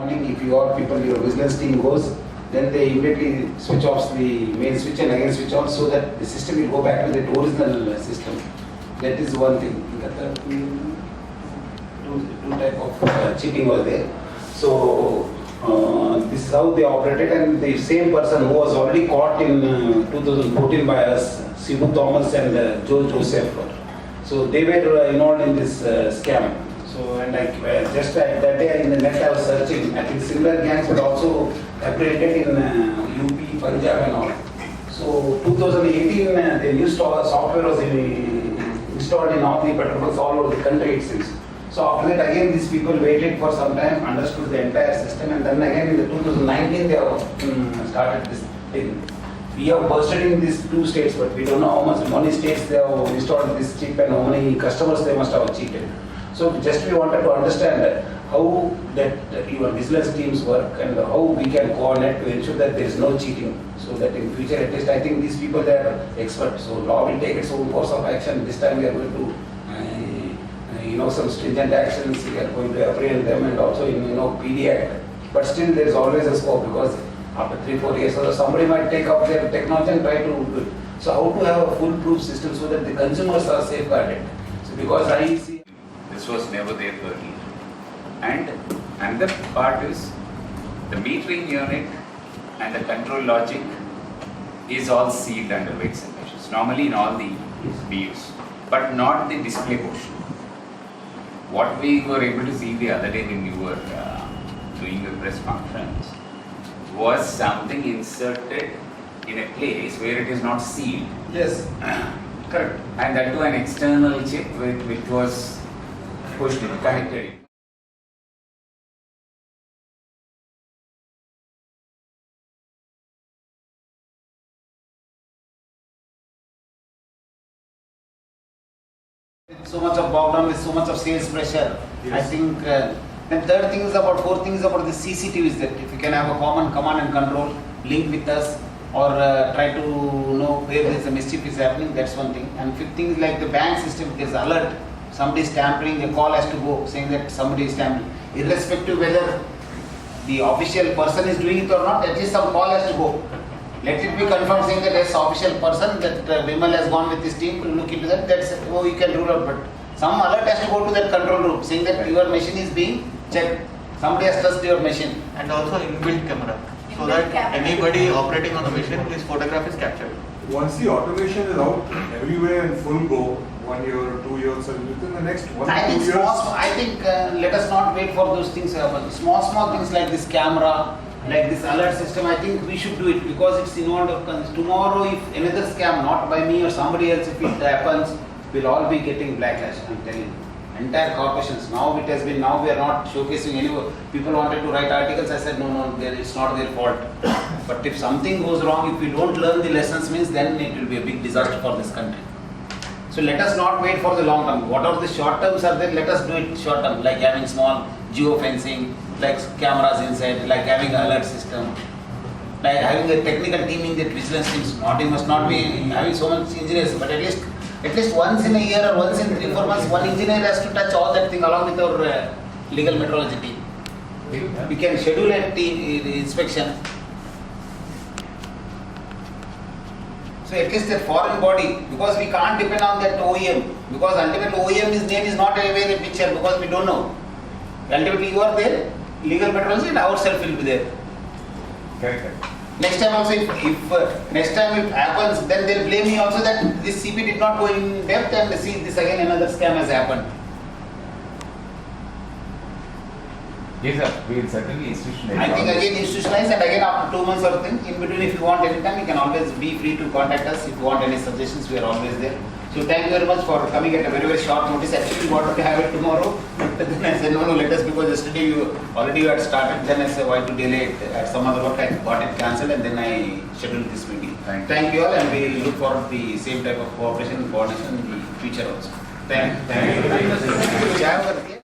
morning, if your people, your business team goes, then they immediately switch off the main switch and again switch on so that the system will go back to the original system. That is one thing. Two type of cheating was there. So this is how they operated, and the same person who was already caught in 2014 by us, Sibu Thomas and Joe Joseph. So they were involved in this scam. So and like just that day in the net I was searching. I think similar gangs were also apprehended in UP, Punjab and all. So 2018 the new software was installed in all the petrol bunks all over the country it seems. So after that again these people waited for some time, understood the entire system, and then again in the 2019 they have started this thing. We have busted in these two states, but we don't know how many states they have installed this chip and how many customers they must have cheated. So just we wanted to understand how that your business teams work and how we can coordinate to ensure that there is no cheating, so that in future at least I think these people they are experts. So law will take its own course of action. This time we are going to some stringent actions. We are going to apprehend them and also in PD Act. But still there is always a scope, because after 3-4 years or somebody might take up their technology and try to do it. So how to have a foolproof system so that the consumers are safeguarded. So because I see this was never there earlier. And another part is the metering unit and the control logic is all sealed under weights and measures, normally in all the BUs, but not the display portion. What we were able to see the other day when you were doing the press conference was something inserted in a place where it is not sealed. yes, correct. And that to an external chip which was pushed and connected. So much of bogged down with so much of sales pressure. Yes. I think. Then third thing is fourth thing is about the CCTVs, that if you can have a common command and control link with us, or try to know where there is a mischief is happening, that's one thing. And fifth thing is like the bank system, there is alert, somebody is tampering, a call has to go saying that somebody is tampering. Irrespective whether the official person is doing it or not, at least some call has to go. Let it be confirmed saying that as official person that Vimal has gone with his team to look into that, that's you can rule out. But some alert has to go to that control room saying that your machine is being checked. Somebody has touched your machine. And also inbuilt camera, so Inbuilt that camera. anybody operating on the machine, his photograph is captured. Once the automation is out everywhere in full go, 1 year, 2 years, and within the next 1 I to 2 think years. let us not wait for those things to happen. Small things like this camera, like this alert system, I think we should do it, because it's involved. Tomorrow, if another scam, not by me or somebody else, if it happens, we'll all be getting backlash. I'm telling you. Entire corporations. Now it has been. Now we are not showcasing anyone. People wanted to write articles. I said no, it's not their fault. But if something goes wrong, if we don't learn the lessons, means then it will be a big disaster for this country. So let us not wait for the long term. Whatever the short terms are there, let us do it short term, like having small geofencing, like cameras inside, like having an alert system, like having a technical team in that vigilance teams. It must not be having so much engineers, but at least once in a year or once in 3-4 months, one engineer has to touch all that thing along with our legal metrology team. We can schedule a team inspection. So at least that foreign body, because we can't depend on that OEM, because ultimately OEM's name is not anywhere in the picture, because we don't know. Ultimately you are there, legal metrology and ourselves will be there. Correct. Next time also, if next time it happens, then they'll blame me also that this CP did not go in depth, and see this again another scam has happened. Yes, sir. We will certainly institutionalize. I think all this. again institutionalize, and again after 2 months or thing, in between if you want any time, you can always be free to contact us. If you want any suggestions, we are always there. So thank you very much for coming at a very short notice. Actually we wanted to have it tomorrow, but then I said no, let us, because yesterday you had started. Then I said why to delay it? At some other work I got it cancelled, and then I scheduled this meeting. Thank you all, and we look forward to the same type of cooperation and coordination in the future also. Thank you.